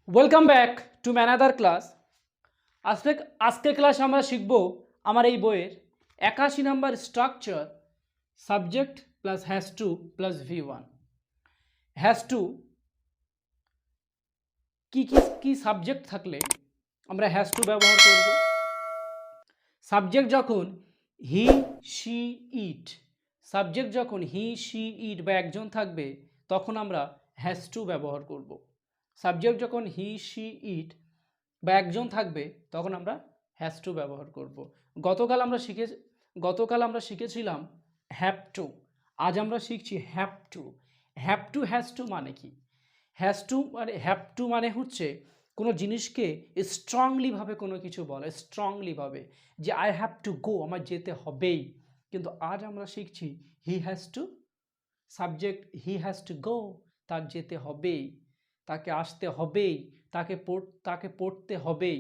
Welcome back to another class. আজকের ক্লাসে আমরা শিখব আমার এই বইয়ের 81 নম্বর structure subject plus has to plus V1। Has to কি সাবজেক্ট থাকলে আমরা হ্যাজ টু ব্যবহার করব। সাবজেক্ট যখন হি শি ইট, সাবজেক্ট যখন হি শি ইট বা একজন থাকবে তখন আমরা হ্যাজ টু ব্যবহার করব। সাবজেক্ট যখন হি শি ইট বা একজন থাকবে তখন আমরা হ্যাজ টু ব্যবহার করব। গতকাল আমরা শিখেছিলাম হ্যাভ টু, আজ আমরা শিখছি হ্যাভ টু। হ্যাজ টু মানে কি? হ্যাভ টু মানে হচ্ছে কোনো জিনিসকে স্ট্রংলিভাবে কোনো কিছু বলে, স্ট্রংলিভাবে যে আই হ্যাভ টু গো, আমার যেতে হবেই। কিন্তু আজ আমরা শিখছি হি has two, subject he has to go, তার যেতে হবেই, তাকে আসতে হবেই, তাকে পড়তে হবেই।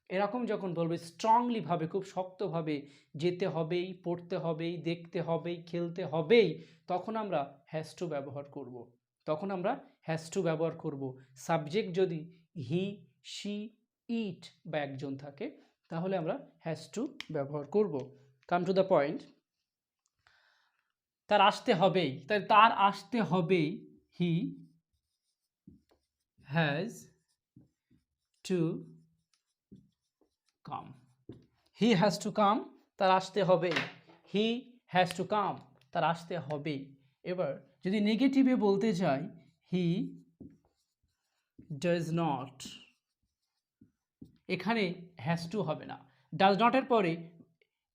এরকম যখন বলবে স্ট্রংলিভাবে, খুব শক্তভাবে যেতে হবেই, পড়তে হবেই, দেখতে হবেই, খেলতে হবেই, তখন আমরা হ্যাজ টু ব্যবহার করব। সাবজেক্ট যদি হি শি ইট বা একজন থাকে তাহলে আমরা হ্যাজ টু ব্যবহার করব। Come to the point. তার আসতে হবেই, he has to come. He has to come, তার আসতে হবেই। হি হ্যাজ টু কাম, তার আসতে হবেই। এবার যদি নেগেটিভে বলতে চাই, হি ডাজ নট, এখানে হ্যাজ টু হবে না, ডাজ নটের পরে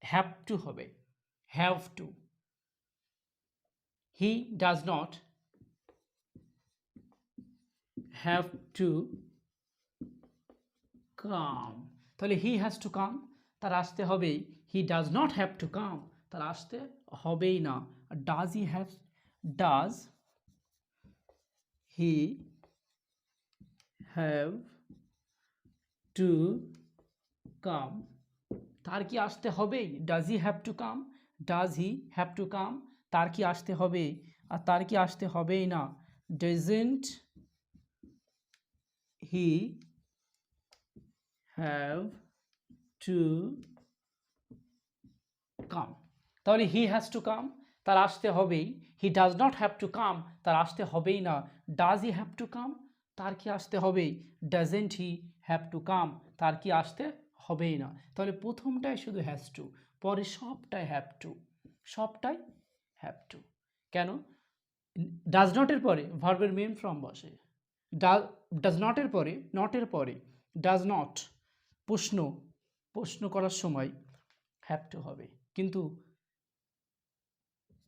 হ্যাভ টু হবে, have to. He does not have to come, তাহলে হি হ্যাজ টু কাম, তার আসতে হবেই। He does not have to come, তার আসতে হবেই না। Does he have to come, তার কি আসতে হবেই? Does he have to come, তার কি আসতে হবে? আর তার কি আসতে হবেই না? Doesn't he have to come, তাহলে হি হ্যাজ টু কাম, তার আসতে হবেই। He does not have to come, তার আসতে হবেই না। Does he have to come, তার কি আসতে হবেই। Doesn't he have to come, তার কি আসতে হবেই না। তাহলে প্রথমটাই শুধু হ্যাজ টু, পরে সবটাই হ্যাভ টু। কেন? ডাজ নটের পরে ভার্বের মেন ফর্ম বসে। ডাজ নটের পরে, নটের পরে ডাজ নট, প্রশ্ন করার সময় হ্যাভ টু হবে, কিন্তু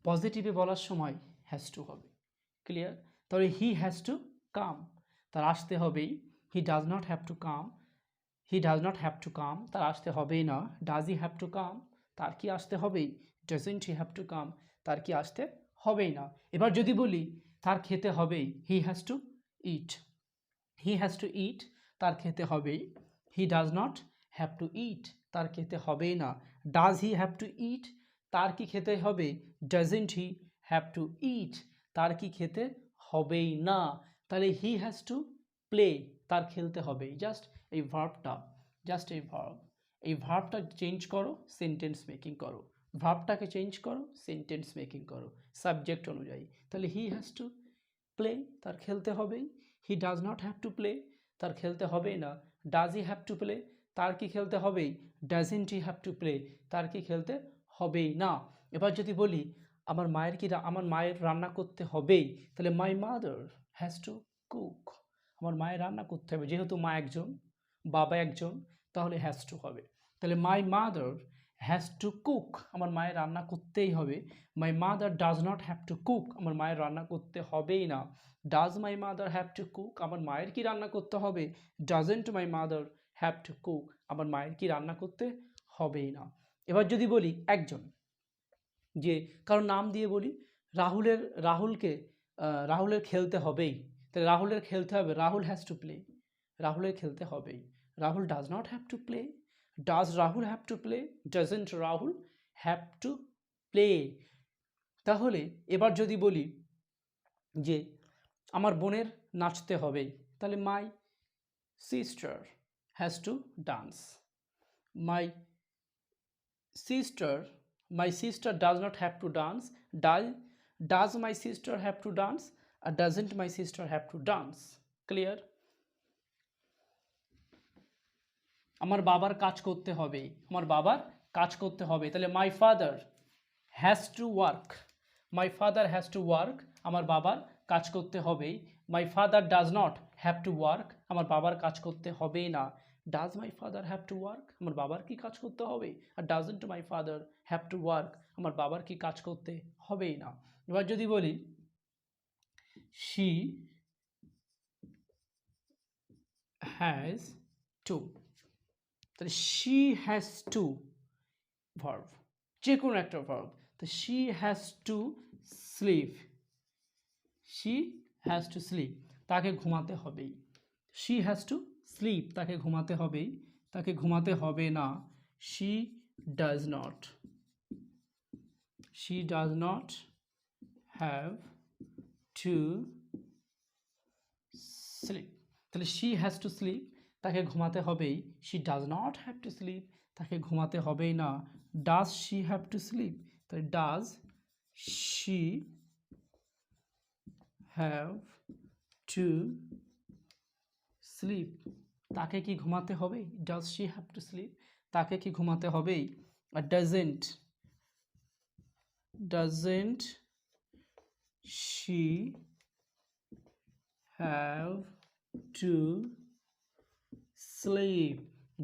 পজিটিভে বলার সময় হ্যাজ টু হবে। ক্লিয়ার? তাহলে হি হ্যাজ টু কাম, তার আসতে হবেই। He does not have to come, তার আসতে হবেই না। Does he have to come, তার কি আসতে হবেই। Doesn't he have to come, তার কি আসতে হবেই না। এবার যদি বলি তার খেতে হবেই, হি হ্যাজ টু ইট, তার খেতে হবেই। He does not have to eat, তার খেতে হবেই না। Does he have to eat, তার কি খেতে হবে। Doesn't he have to eat, তার কি খেতে হবেই না। তাহলে হি হ্যাজ টু প্লে, তার খেলতে হবে। এই ভার্বটা চেঞ্জ করো, সেন্টেন্স মেকিং করো। ভার্বটাকে চেঞ্জ করো, সেন্টেন্স মেকিং করো সাবজেক্ট অনুযায়ী। তাহলে হি হ্যাজ টু প্লে, তার খেলতে হবেই। He does not have to play, তার খেলতে হবেই না। Does he have to play, তার কি খেলতে হবেই। Doesn't he have to play, তার কি খেলতে হবেই না। এবার যদি বলি আমার মায়ের রান্না করতে হবেই, তাহলে my mother has to cook, আমার মায়ের রান্না করতে হবে। যেহেতু মা একজন, বাবা একজন, তাহলে হ্যাজ টু হবে। তাহলে my mother has to cook, আমার মায়ের রান্না করতেই হবে। My mother does not have to cook, আমার মায়ের রান্না করতে হবেই না। Does my mother have to cook, আমার মায়ের কি রান্না করতে হবে। Doesn't my mother have to cook, আমার মায়ের কি রান্না করতে হবেই না। এবার যদি বলি একজন, যে কারোর নাম দিয়ে বলি, রাহুলের খেলতে হবেই, তাহলে রাহুলের খেলতে হবে। রাহুল হ্যাজ টু প্লে, রাহুলের খেলতে হবেই। Rahul does not have to play, does Rahul have to play, doesn't Rahul have to play. তাহলে এবার যদি বলি যে আমার বোনের নাচতে হবেই, তাহলে মাই sister has to dance. My sister my sister does not have to dance. Does my sister have to dance, or doesn't my sister have to dance? Clear? আমার বাবার কাজ করতে হবে, আমার বাবার কাজ করতে হবে, তাহলে my father has to work. My father has to work. আমার বাবার কাজ করতে হবে। My father does not have to work. আমার বাবার কাজ করতে হবে না। Does my father have to work? আমার বাবার কি কাজ করতে হবে? আর doesn't my father have to work? আমার বাবার কি কাজ করতে হবেই না। এবার যদি বলি she has to, তাহলে she has to verb, যে কোনো একটা verb, তো she has to sleep. she has to sleep, তাকে ঘুমাতে হবেই। she has to sleep, তাকে ঘুমাতে হবেই, তাকে ঘুমাতে হবে না। she does not have to sleep, তাহলে she has to sleep, তাকে ঘুমাতে হবেই। she does not have to sleep, তাকে ঘুমাতে হবেই না। does she have to sleep, তাহলে does she have to sleep, তাকে কি ঘুমাতে হবে? does she have to sleep, তাকে কি ঘুমাতে হবেই। আর doesn't she have to sleep,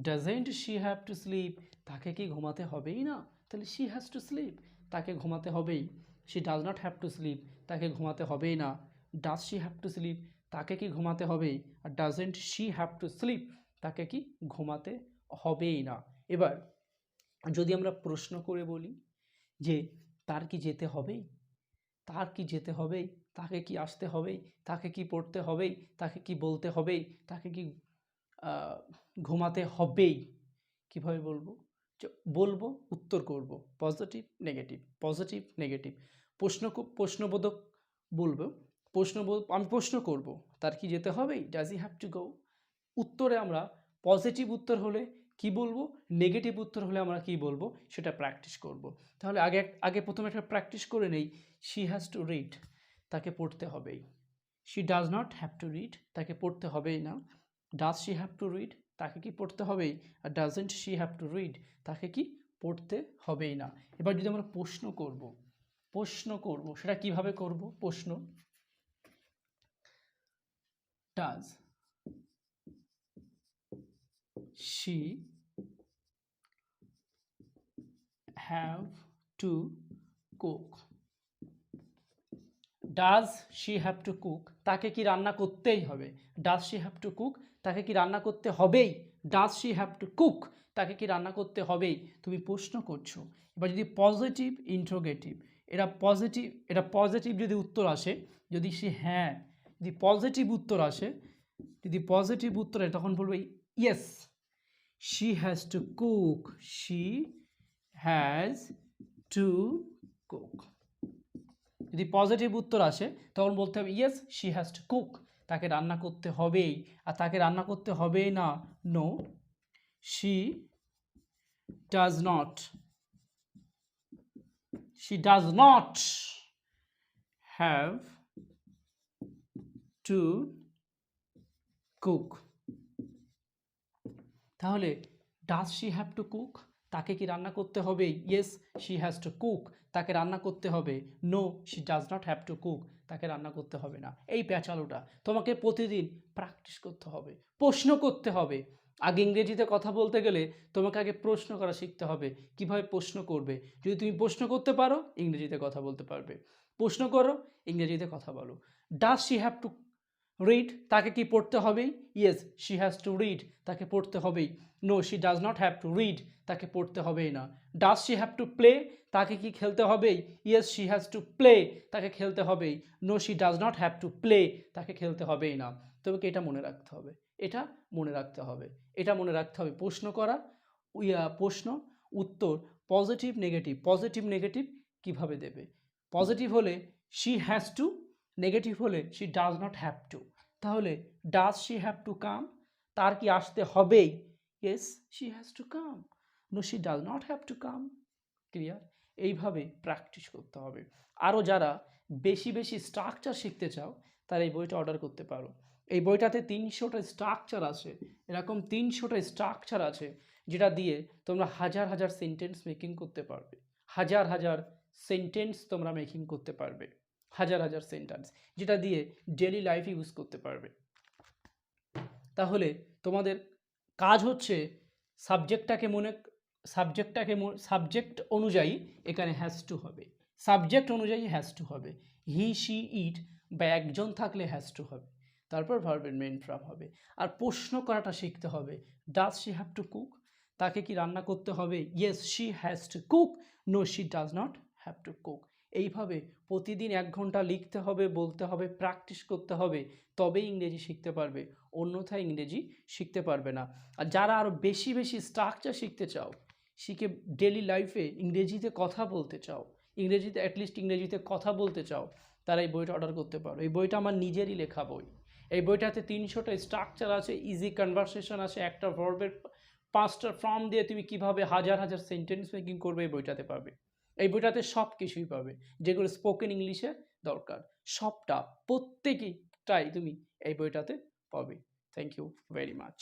doesn't she have to sleep, তাকে কি ঘুমাতে হবেই না, তাহলে she has to sleep, তাকে ঘুমাতে হবেই। she does not have to sleep, তাকে ঘুমাতে হবেই না। does she have to sleep, তাকে কি ঘুমাতে হবেই। আর doesn't she have to sleep, তাকে কি ঘুমাতে হবেই না। এবার যদি আমরা প্রশ্ন করে বলি যে তার কি যেতে হবেই, তার কি যেতে হবেই, তাকে কি আসতে হবেই, তাকে কি পড়তে হবেই, তাকে কি বলতে হবেই, তাকে কি ঘুমাতে হবেই, কিভাবে বলবো? বলবো, উত্তর করব পজিটিভ নেগেটিভ, পজিটিভ নেগেটিভ। প্রশ্নবোধক বলবো, আমি প্রশ্ন করব তার কি যেতে হবেই, does he have to go. উত্তরে আমরা পজিটিভ উত্তর হলে কি বলবো, নেগেটিভ উত্তর হলে আমরা কি বলবো, সেটা প্র্যাকটিস করব। তাহলে আগে প্রথমে একটা প্র্যাকটিস করে নেই। শি হ্যাজ টু রিড, তাকে পড়তে হবেই। She does not have to read, তাকে পড়তে হবেই না। Does she have to read, তাকে কি পড়তে হবেই। আর doesn't she have to read, তাকে কি পড়তে হবেই না। এবার যদি আমরা প্রশ্ন করব সেটা কিভাবে করব? প্রশ্ন, does she have to cook, does she have to cook, তাকে কি রান্না করতেই হবে। does she have to cook, তাকে কি রান্না করতে হবেই। does she have to cook, তাকে কি রান্না করতে হবেই। তুমি প্রশ্ন করছো। এবার যদি পজিটিভ ইন্টারোগেটিভ, এটা পজিটিভ যদি উত্তর আসে, যদি সে হ্যাঁ, যদি পজিটিভ উত্তর আসে, তখন বলবে yes, she has to cook, she has to cook। যদি পজিটিভ উত্তর আসে তখন বলতে হবে yes, she has to cook, তাকে রান্না করতে হবেই। আর তাকে রান্না করতে হবেই না, no, she does not have to cook। তাহলে does she have to cook, তাকে কি রান্না করতে হবে, yes she has to cook, তাকে রান্না করতে হবে। No, she does not have to cook, তাকে রান্না করতে হবে না। এই প্যাচালোটা তোমাকে প্রতিদিন প্র্যাকটিস করতে হবে, প্রশ্ন করতে হবে। আগে ইংরেজিতে কথা বলতে গেলে তোমাকে আগে প্রশ্ন করা শিখতে হবে। কিভাবে প্রশ্ন করবে, যদি তুমি প্রশ্ন করতে পারো ইংরেজিতে কথা বলতে পারবে। প্রশ্ন করো, ইংরেজিতে কথা বলো। Does she have to read, তাকে কি পড়তে হবেই, yes she has to read, তাকে পড়তে হবেই। No, she does not have to read, তাকে পড়তে হবেই না। Does she have to play, তাকে কি খেলতে হবেই, yes she has to play, তাকে খেলতে হবেই। No, she does not have to play, তাকে খেলতে হবেই না। তোমাকে এটা মনে রাখতে হবে, এটা মনে রাখতে হবে, এটা মনে রাখতে হবে। প্রশ্ন করা, প্রশ্ন উত্তর, পজিটিভ নেগেটিভ কিভাবে দেবে। পজিটিভ হলে শি হ্যাজ টু, নেগেটিভ হলে she does not have to. তাহলে does she have to come, তার কি আসতে হবেই? Yes, she has to come. No, she does not have to come. Clear? এইভাবে প্র্যাকটিস করতে হবে। আরও যারা বেশি বেশি স্ট্রাকচার শিখতে চাও তারা এই বইটা অর্ডার করতে পারো। এই বইটাতে 300টা স্ট্রাকচার আছে, এরকম 300টা স্ট্রাকচার আছে যেটা দিয়ে তোমরা হাজার হাজার সেন্টেন্স মেকিং করতে পারবে। হাজার হাজার সেন্টেন্স তোমরা মেকিং করতে পারবে, হাজার হাজার সেন্টেন্স, যেটা দিয়ে ডেলি লাইফে ইউজ করতে পারবে। তাহলে তোমাদের কাজ হচ্ছে সাবজেক্ট অনুযায়ী এখানে হ্যাজ টু হবে, সাবজেক্ট অনুযায়ী হ্যাজ টু হবে। হি, শি, ইট বা একজন থাকলে হ্যাজ টু হবে, তারপর ভার্বের মেইন ফর্ম হবে। আর প্রশ্ন করাটা শিখতে হবে। Does she have to cook? তাকে কি রান্না করতে হবে? Yes, she has to cook. No, she does not have to cook. এইভাবে প্রতিদিন 1 ঘন্টা লিখতে হবে, বলতে হবে, প্র্যাকটিস করতে হবে, তবেই ইংরেজি শিখতে পারবে, অন্যথায় ইংরেজি শিখতে পারবে না। আর যারা আরও বেশি বেশি স্ট্রাকচার শিখতে চাও, শিখে ডেলি লাইফে ইংরেজিতে কথা বলতে চাও, ইংরেজিতে অ্যাটলিস্ট ইংরেজিতে কথা বলতে চাও, তারা এই বইটা অর্ডার করতে পারো। এই বইটা আমার নিজেরই লেখা বই। এই বইটাতে 300টা স্ট্রাকচার আছে, ইজি কনভারসেশন আছে, একটা ভার্বের 5টা ফর্ম দিয়ে তুমি কিভাবে হাজার হাজার সেন্টেন্স মেকিং করবে এই বইটাতে পাবে। এই বইটাতে সব কিছুই পাবে যেগুলো স্পোকেন ইংলিশে দরকার, সবটা প্রত্যেকটাই তুমি এই বইটাতে পাবে। Thank you very much.